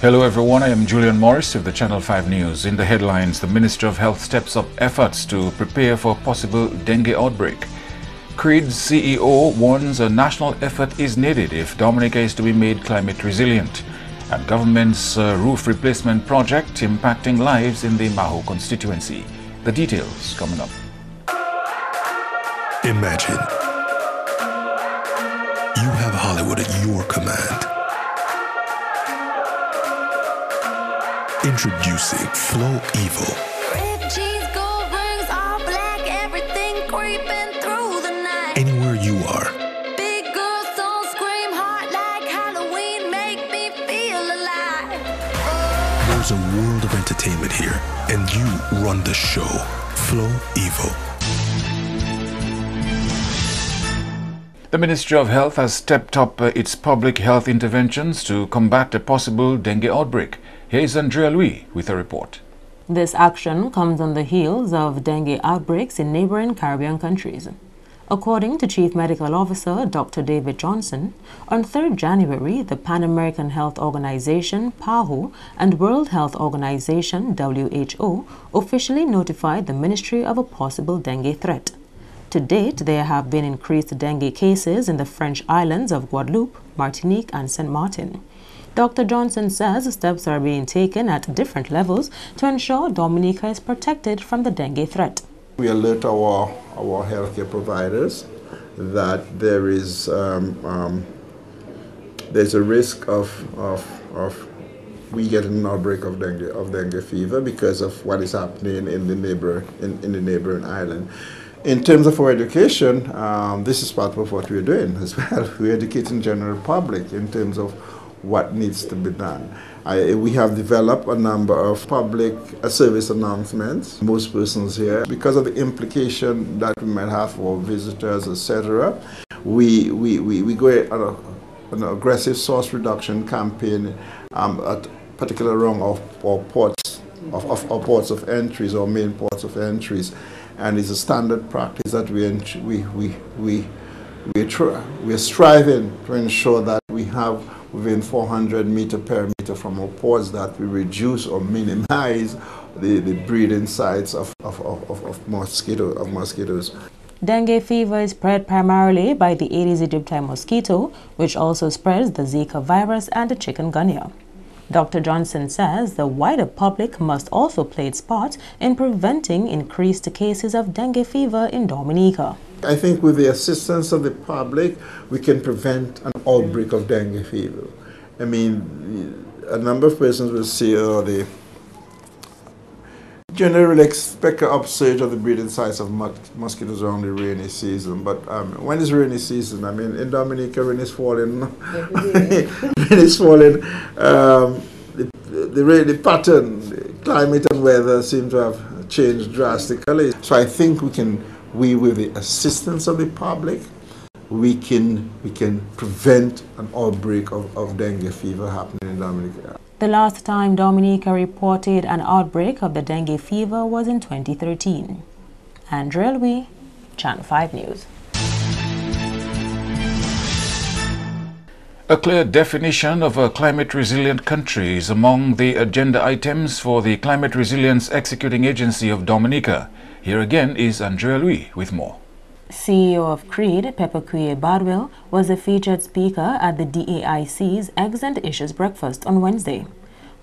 Hello everyone, I am Julian Morris with the Channel 5 News. In the headlines, the Ministry of Health steps up efforts to prepare for possible dengue outbreak. CREED's CEO warns a national effort is needed if Dominica is to be made climate resilient. And government's roof replacement project impacting lives in the Maho constituency. The details coming up. Imagine you have Hollywood at your command. Introducing Flow Evil. Red cheese, gold rings, all black, everything creeping through the night. Anywhere you are. Big girls don't scream hard like Halloween, make me feel alive. There's a world of entertainment here, and you run the show. Flow Evil. The Ministry of Health has stepped up its public health interventions to combat a possible dengue outbreak. Here is Andrea Louis with a report. This action comes on the heels of dengue outbreaks in neighboring Caribbean countries. According to Chief Medical Officer Dr. David Johnson, on 3rd January, the Pan American Health Organization, PAHO, and World Health Organization, WHO, officially notified the ministry of a possible dengue threat. To date, there have been increased dengue cases in the French islands of Guadeloupe, Martinique, and Saint Martin. Dr. Johnson says steps are being taken at different levels to ensure Dominica is protected from the dengue threat. We alert our healthcare providers that there is there's a risk of we get an outbreak of dengue fever because of what is happening in the neighboring island. In terms of our education, this is part of what we're doing as well. We're educating general public in terms of what needs to be done. We have developed a number of public service announcements. Most persons here, because of the implication that we might have for visitors, etc., we go on an aggressive source reduction campaign at particular rung of ports of entries or main ports of entries, and it's a standard practice that we're striving to ensure that we have within 400 meter perimeter from our ports that we reduce or minimize the breeding sites of mosquitoes. Dengue fever is spread primarily by the Aedes aegypti mosquito, which also spreads the Zika virus and the chikungunya. Dr. Johnson says the wider public must also play its part in preventing increased cases of dengue fever in Dominica. I think with the assistance of the public, we can prevent an outbreak of dengue fever. I mean, a number of persons will say, oh, they generally expect an upsurge of the breeding size of mosquitoes around the rainy season. But when it's rainy season, I mean, in Dominica, rain is falling. Rain is falling. The pattern, the climate and weather seem to have changed drastically. So I think with the assistance of the public, we can prevent an outbreak of dengue fever happening in Dominica. The last time Dominica reported an outbreak of the dengue fever was in 2013. Andrea Louis, Channel 5 News. A clear definition of a climate-resilient country is among the agenda items for the Climate Resilience Executing Agency of Dominica. Here again is Andrea Louis with more. CEO of CREED, Pepecuye Badwell, was a featured speaker at the DAIC's Eggs and Issues Breakfast on Wednesday.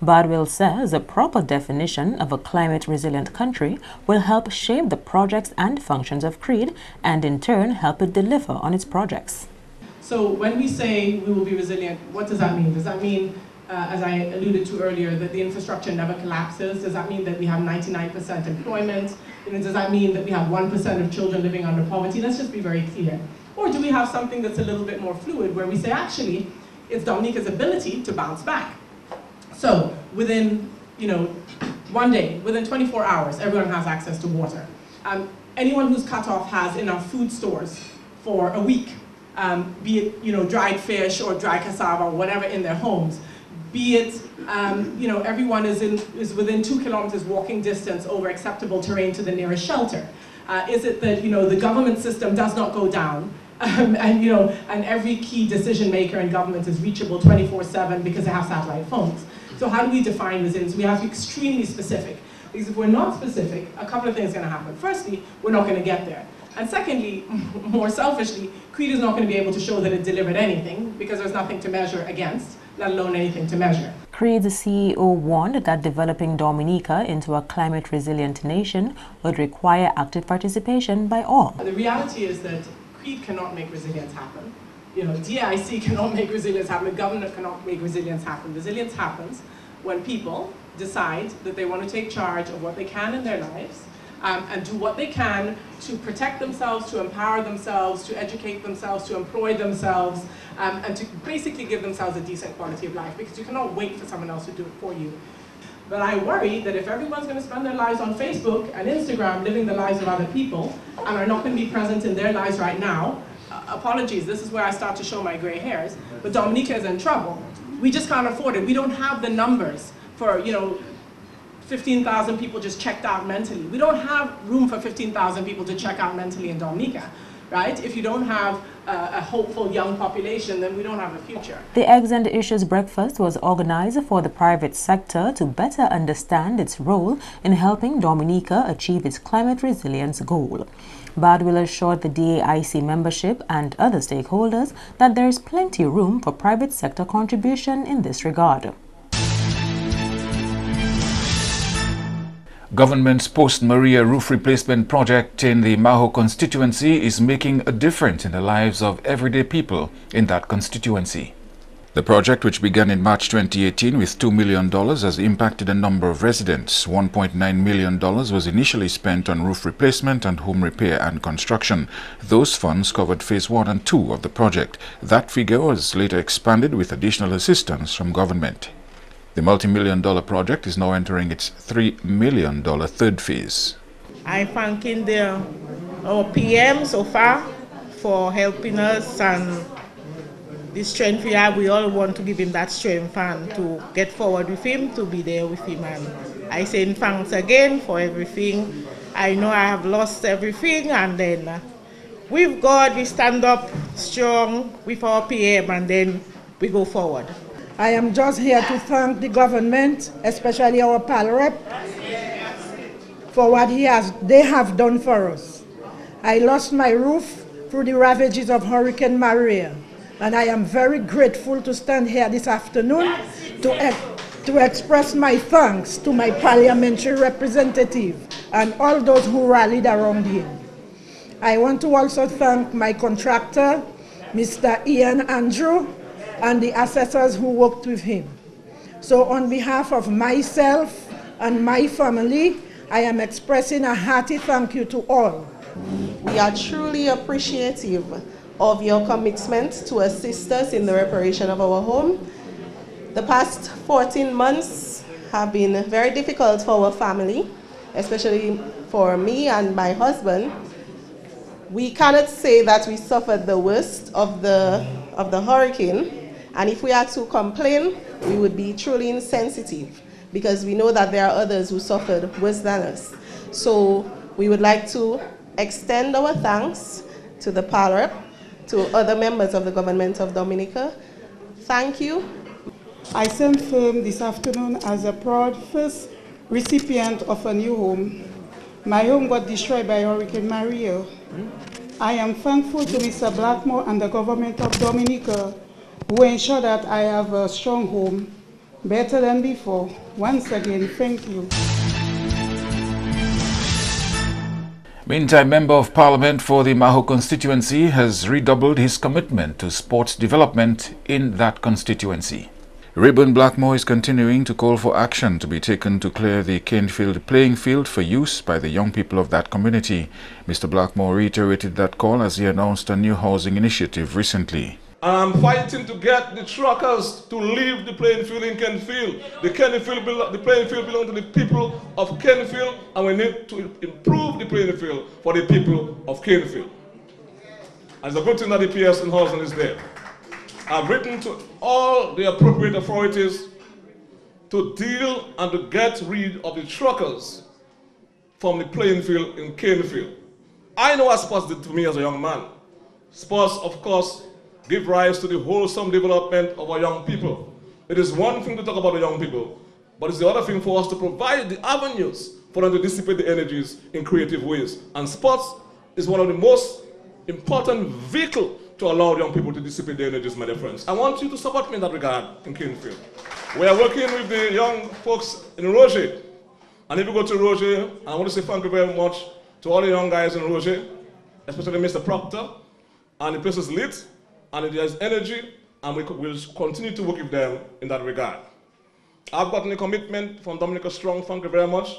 Badwell says a proper definition of a climate-resilient country will help shape the projects and functions of CREED and in turn help it deliver on its projects. So when we say we will be resilient, what does that mean? Does that mean, as I alluded to earlier, that the infrastructure never collapses? Does that mean that we have 99% employment? Does that mean that we have 1% of children living under poverty? Let's just be very clear. Or do we have something that's a little bit more fluid, where we say, actually, it's Dominica's ability to bounce back? So within, one day, within 24 hours, everyone has access to water. Anyone who's cut off has enough food stores for a week. Be it dried fish or dry cassava or whatever in their homes. Be it everyone is within 2 kilometers walking distance over acceptable terrain to the nearest shelter. Is it that the government system does not go down and every key decision maker in government is reachable 24/7 because they have satellite phones? So how do we define resilience? We have to be extremely specific. Because if we're not specific, a couple of things are going to happen. Firstly, we're not going to get there. And secondly, more selfishly, CREED is not going to be able to show that it delivered anything because there's nothing to measure against, let alone anything to measure. CREED's CEO warned that developing Dominica into a climate-resilient nation would require active participation by all. The reality is that CREED cannot make resilience happen. You know, DIC cannot make resilience happen. The government cannot make resilience happen. Resilience happens when people decide that they want to take charge of what they can in their lives and do what they can to protect themselves, to empower themselves, to educate themselves, to employ themselves, and to basically give themselves a decent quality of life, because you cannot wait for someone else to do it for you. But I worry that if everyone's going to spend their lives on Facebook and Instagram living the lives of other people and are not going to be present in their lives right now, apologies, this is where I start to show my gray hairs, but Dominica is in trouble. We just can't afford it. We don't have the numbers for, 15,000 people just checked out mentally. We don't have room for 15,000 people to check out mentally in Dominica, right? If you don't have a hopeful young population, then we don't have a future. The Eggs and Issues Breakfast was organized for the private sector to better understand its role in helping Dominica achieve its climate resilience goal. Badwill assured the DAIC membership and other stakeholders that there is plenty of room for private sector contribution in this regard. Government's post-Maria roof replacement project in the Maho constituency is making a difference in the lives of everyday people in that constituency. The project, which began in March 2018 with $2 million, has impacted a number of residents. $1.9 million was initially spent on roof replacement and home repair and construction. Those funds covered phase 1 and 2 of the project. That figure was later expanded with additional assistance from government. The multi-million-dollar project is now entering its $3 million third phase. I'm thanking our PM so far for helping us, and the strength we have, we all want to give him that strength and to get forward with him, to be there with him. And I say thanks again for everything. I know I have lost everything, and then with God we stand up strong with our PM, and then we go forward. I am just here to thank the government, especially our PAL rep, for what they have done for us. I lost my roof through the ravages of Hurricane Maria, and I am very grateful to stand here this afternoon to express my thanks to my parliamentary representative and all those who rallied around him. I want to also thank my contractor, Mr. Ian Andrew, and the assessors who worked with him. So on behalf of myself and my family, I am expressing a hearty thank you to all. We are truly appreciative of your commitment to assist us in the reparation of our home. The past 14 months have been very difficult for our family, especially for me and my husband. We cannot say that we suffered the worst of the hurricane. And if we are to complain, we would be truly insensitive, because we know that there are others who suffered worse than us. So we would like to extend our thanks to the PAL rep, to other members of the government of Dominica. Thank you. I stand firm this afternoon as a proud first recipient of a new home. My home got destroyed by Hurricane Maria. I am thankful to Mr. Blackmore and the government of Dominica, who ensure that I have a strong home, better than before. Once again, thank you. Meantime, Member of Parliament for the Maho constituency has redoubled his commitment to sports development in that constituency. Rayburn Blackmore is continuing to call for action to be taken to clear the Canefield playing field for use by the young people of that community. Mr. Blackmore reiterated that call as he announced a new housing initiative recently. I'm fighting to get the truckers to leave the playing field in Canefield. The playing field belongs to the people of Canefield, and we need to improve the playing field for the people of Canefield. And it's a good thing that the PS in housing is there. I've written to all the appropriate authorities to deal and to get rid of the truckers from the playing field in Canefield. I know what sports did to me as a young man. Sports, of course, give rise to the wholesome development of our young people. It is one thing to talk about the young people, but it's the other thing for us to provide the avenues for them to dissipate the energies in creative ways. And sports is one of the most important vehicles to allow young people to dissipate their energies, my dear friends. I want you to support me in that regard in Kingsfield. We are working with the young folks in Roger. And if you go to Roger, I want to say thank you very much to all the young guys in Roger, especially Mr. Proctor. And the place is lit, and there is energy, and we will continue to work with them in that regard. I've gotten a commitment from Dominica Strong, thank you very much,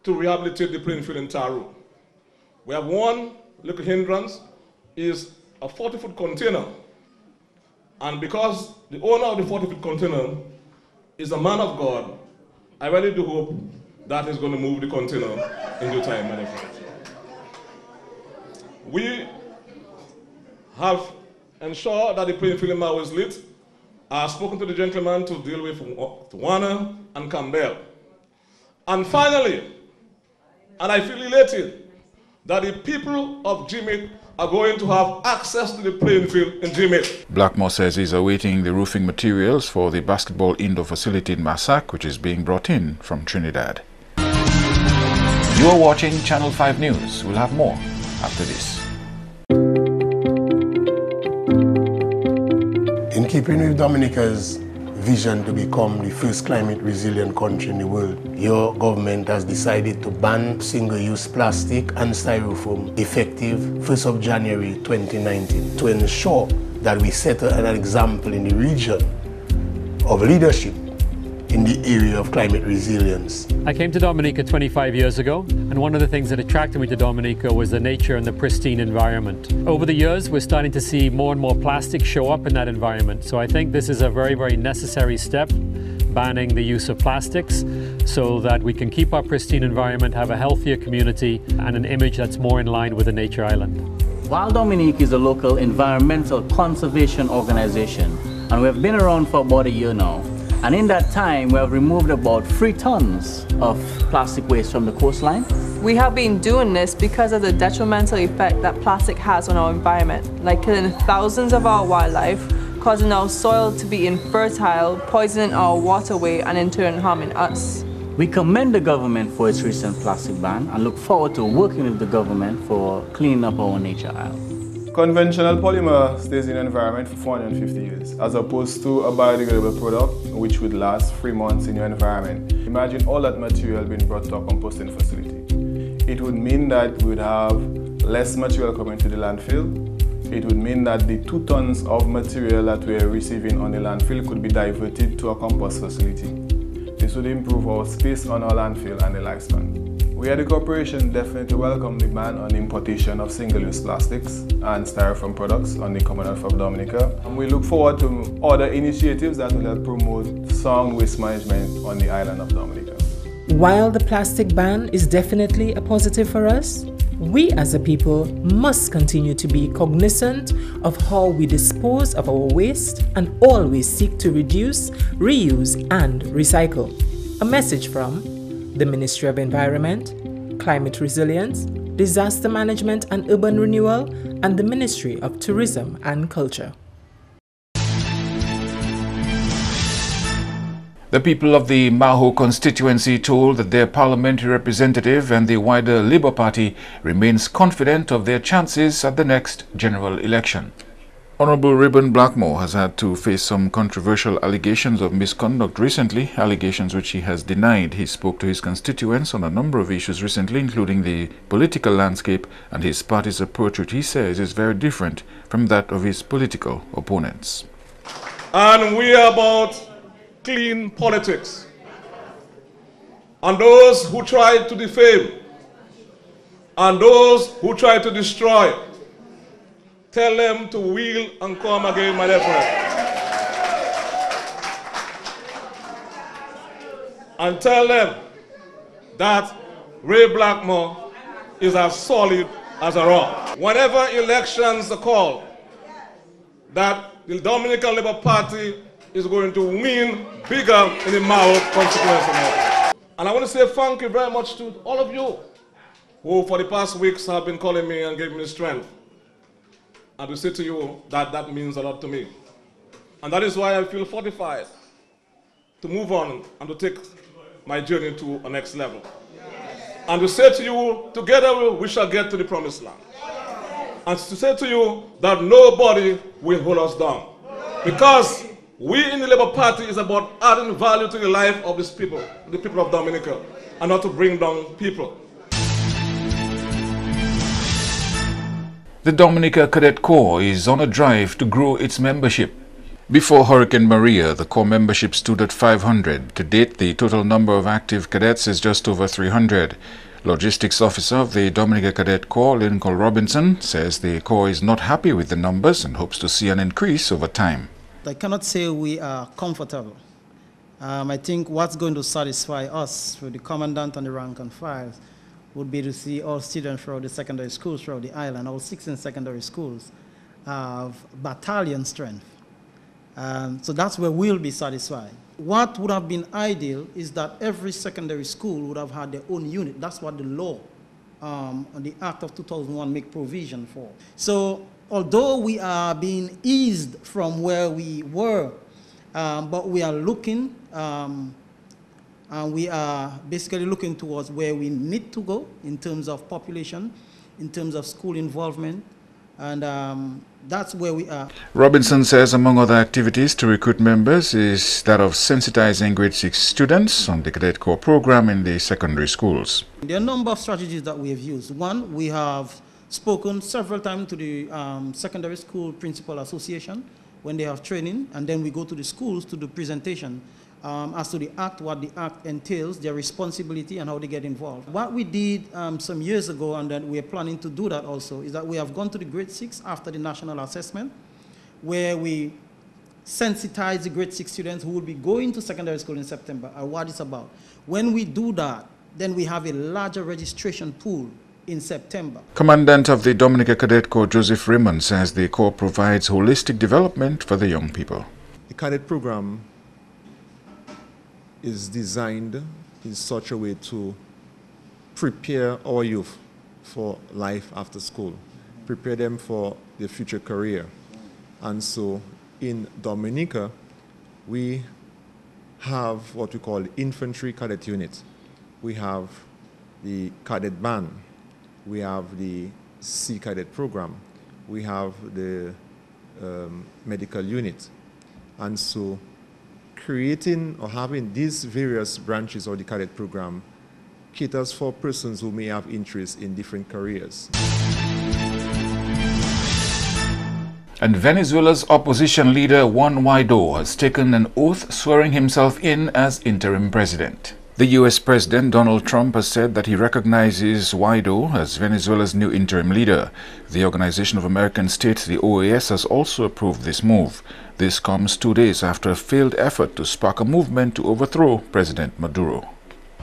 to rehabilitate the playing field in Taru. We have one little hindrance, is a 40-foot container. And because the owner of the 40-foot container is a man of God, I really do hope that he's going to move the container in due time, my dear friends. We have ensured that the playing field in Maho is lit. I have spoken to the gentleman to deal with Warner and Campbell. And finally, and I feel elated, that the people of Jimmy are going to have access to the playing field in Jimmy. Blackmore says he's awaiting the roofing materials for the basketball indoor facility in Massac, which is being brought in from Trinidad. You are watching Channel 5 News. We'll have more after this. In keeping with Dominica's vision to become the first climate resilient country in the world, your government has decided to ban single-use plastic and styrofoam effective 1st of January 2019 to ensure that we set an example in the region of leadership in the area of climate resilience. I came to Dominica 25 years ago, and one of the things that attracted me to Dominica was the nature and the pristine environment. Over the years, we're starting to see more and more plastic show up in that environment. So I think this is a very, very necessary step, banning the use of plastics so that we can keep our pristine environment, have a healthier community, and an image that's more in line with a nature island. While Dominique is a local environmental conservation organization, and we've been around for about a year now, and in that time, we have removed about 3 tons of plastic waste from the coastline. We have been doing this because of the detrimental effect that plastic has on our environment, like killing thousands of our wildlife, causing our soil to be infertile, poisoning our waterway, and in turn harming us. We commend the government for its recent plastic ban and look forward to working with the government for cleaning up our nature island. Conventional polymer stays in the environment for 450 years, as opposed to a biodegradable product which would last 3 months in your environment. Imagine all that material being brought to a composting facility. It would mean that we would have less material coming to the landfill. It would mean that the 2 tons of material that we are receiving on the landfill could be diverted to a compost facility. This would improve our space on our landfill and the lifespan. We at the corporation definitely welcome the ban on the importation of single-use plastics and styrofoam products on the Commonwealth of Dominica. And we look forward to other initiatives that will help promote sound waste management on the island of Dominica. While the plastic ban is definitely a positive for us, we as a people must continue to be cognizant of how we dispose of our waste and always seek to reduce, reuse, and recycle. A message from the Ministry of Environment, Climate Resilience, Disaster Management and Urban Renewal, and the Ministry of Tourism and Culture. The people of the Maho constituency told that their parliamentary representative and the wider Labour Party remains confident of their chances at the next general election. Honourable Reuben Blackmore has had to face some controversial allegations of misconduct recently, allegations which he has denied. He spoke to his constituents on a number of issues recently, including the political landscape and his party's approach, which he says is very different from that of his political opponents. And we are about clean politics. And those who try to defame, and those who try to destroy, tell them to wheel and come again, my dear friend. And tell them that Ray Blackmore is as solid as a rock. Whenever elections are called, that the Dominican Labour Party is going to win bigger in the Maho constituency. And I want to say thank you very much to all of you who for the past weeks have been calling me and giving me strength. And to say to you that that means a lot to me. And that is why I feel fortified to move on and to take my journey to a next level. And to say to you, together we shall get to the promised land. And to say to you that nobody will hold us down. Because we in the Labour Party is about adding value to the life of these people, the people of Dominica, and not to bring down people. The Dominica Cadet Corps is on a drive to grow its membership. Before Hurricane Maria, the Corps membership stood at 500. To date, the total number of active cadets is just over 300. Logistics Officer of the Dominica Cadet Corps, Lincoln Robinson, says the Corps is not happy with the numbers and hopes to see an increase over time. I cannot say we are comfortable. I think what's going to satisfy us, for the commandant and the rank and file, would be to see all students throughout the secondary schools throughout the island, all 16 secondary schools, have battalion strength. So that's where we'll be satisfied. What would have been ideal is that every secondary school would have had their own unit. That's what the law, the Act of 2001 make provision for. So although we are being eased from where we were, but we are looking, and we are basically looking towards where we need to go in terms of population, in terms of school involvement, and that's where we are. Robinson says among other activities to recruit members is that of sensitizing grade 6 students on the Cadet Corps program in the secondary schools. There are a number of strategies that we have used. One, we have spoken several times to the Secondary School Principal Association when they have training, and then we go to the schools to do presentation as to the Act, what the Act entails, their responsibility, and how they get involved. What we did some years ago, and then we are planning to do that also, is that we have gone to the grade 6 after the national assessment, where we sensitize the grade 6 students who will be going to secondary school in September, and what it's about. When we do that, then we have a larger registration pool in September. Commandant of the Dominica Cadet Corps, Joseph Raymond, says the Corps provides holistic development for the young people. The cadet program is designed in such a way to prepare our youth for life after school, prepare them for their future career. And so in Dominica, we have what we call infantry cadet unit. We have the cadet band. We have the Sea Cadet program. We have the medical unit. And so creating or having these various branches of the cadet program caters for persons who may have interest in different careers. And Venezuela's opposition leader Juan Guaidó has taken an oath swearing himself in as interim president. The U.S. President Donald Trump has said that he recognizes Guaidó as Venezuela's new interim leader. The Organization of American States, the OAS, has also approved this move. This comes 2 days after a failed effort to spark a movement to overthrow President Maduro.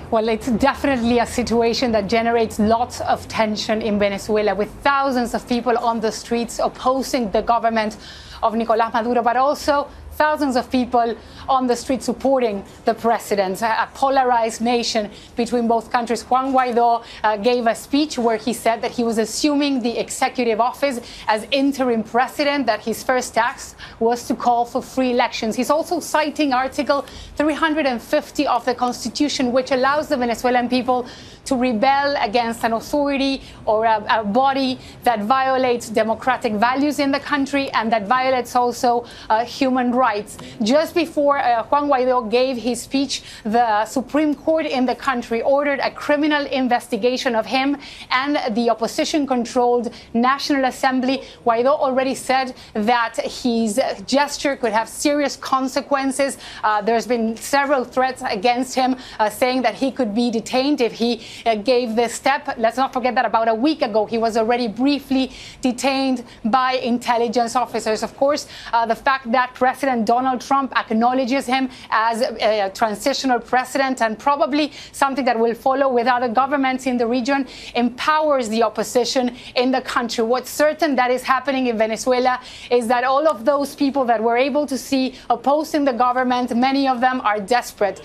Well, it's definitely a situation that generates lots of tension in Venezuela, with thousands of people on the streets opposing the government of Nicolás Maduro, but also thousands of people on the street supporting the president. A polarized nation between both countries. Juan Guaidó gave a speech where he said that he was assuming the executive office as interim president, that his first task was to call for free elections. He's also citing Article 350 of the Constitution, which allows the Venezuelan people to rebel against an authority or a body that violates democratic values in the country and that violates also human rights. Just before Juan Guaidó gave his speech, the Supreme Court in the country ordered a criminal investigation of him and the opposition-controlled National Assembly. Guaidó already said that his gesture could have serious consequences. There's been several threats against him, saying that he could be detained if he gave this step. Let's not forget that about a week ago, he was already briefly detained by intelligence officers. Of course, the fact that President Donald Trump acknowledges him as a transitional president, and probably something that will follow with other governments in the region, empowers the opposition in the country. What's certain that is happening in Venezuela is that all of those people that were able to see opposing the government, many of them are desperate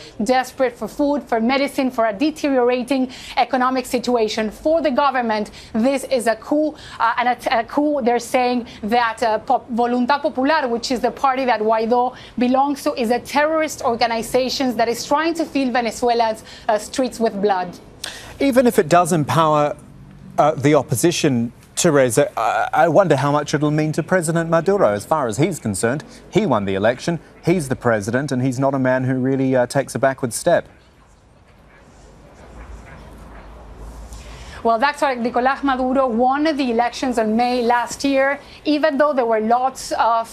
for food, for medicine, for a deteriorating economic situation. For the government, this is a coup, and a coup they're saying that Voluntad Popular, which is the party that Guaidó Guaido belongs to is a terrorist organization that is trying to fill Venezuela's streets with blood. Even if it does empower the opposition, Teresa, I wonder how much it'll mean to President Maduro. As far as he's concerned, he won the election, he's the president, and he's not a man who really takes a backward step. Well, that's right. Nicolás Maduro won the elections in May last year, even though there were lots of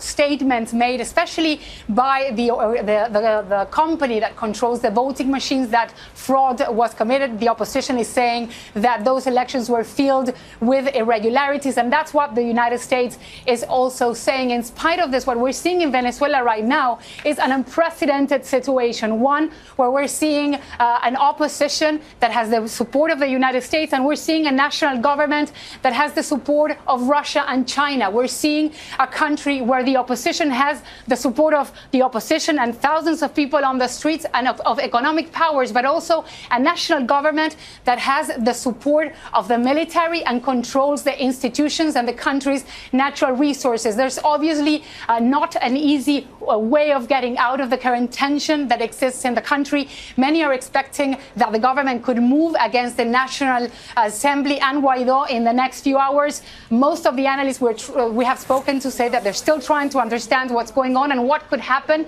statements made, especially by the company that controls the voting machines, that fraud was committed. The opposition is saying that those elections were filled with irregularities, and that's what the United States is also saying. In spite of this, what we're seeing in Venezuela right now is an unprecedented situation, one where we're seeing an opposition that has the support of the United States, and we're seeing a national government that has the support of Russia and China. We're seeing a country where the opposition has the support of the opposition and thousands of people on the streets and of economic powers, but also a national government that has the support of the military and controls the institutions and the country's natural resources. There's obviously not an easy way of getting out of the current tension that exists in the country. Many are expecting that the government could move against the National Assembly and Guaido in the next few hours. Most of the analysts we have spoken to say that they're still trying to understand what's going on and what could happen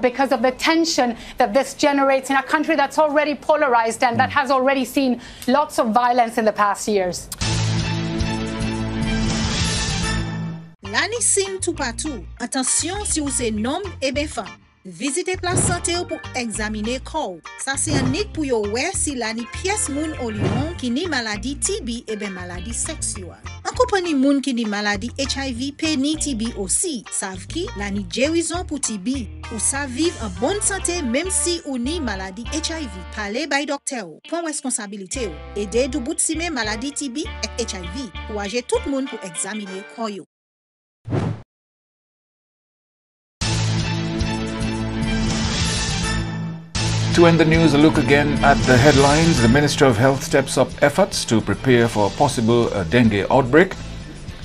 because of the tension that this generates in a country that's already polarized and that has already seen lots of violence in the past years. L'année sim tout partout. Attention si vous êtes homme et bien femme. Visitez place santé pour examiner corps. Ça c'est un nick pour yo ouais si l'année pièce moun au lion qui ni maladie TB et bien maladie sexuelle. En compagnie moun qui ni maladie HIV P ni TB aussi. Savent qui l'année guérison pour TB. Ou ça vivre en bonne santé même si ou ni maladie HIV. Parlez by docteur. Prends responsabilité. Aidez du bout de si maladie TB et HIV. Ou agir tout le monde pour examiner corps yo. To end the news, a look again at the headlines. The Minister of Health steps up efforts to prepare for a possible dengue outbreak.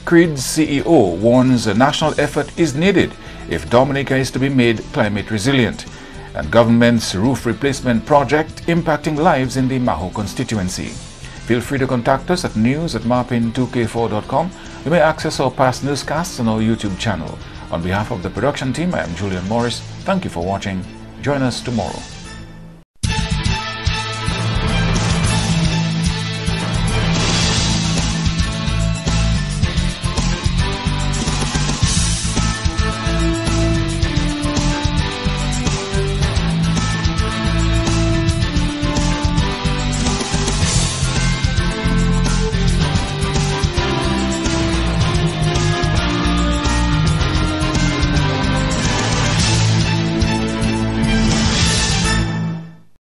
CREED's CEO warns a national effort is needed if Dominica is to be made climate resilient. And government's roof replacement project impacting lives in the Maho constituency. Feel free to contact us at news@marpin2k4.com. You may access our past newscasts on our YouTube channel. On behalf of the production team, I am Julian Morris. Thank you for watching. Join us tomorrow.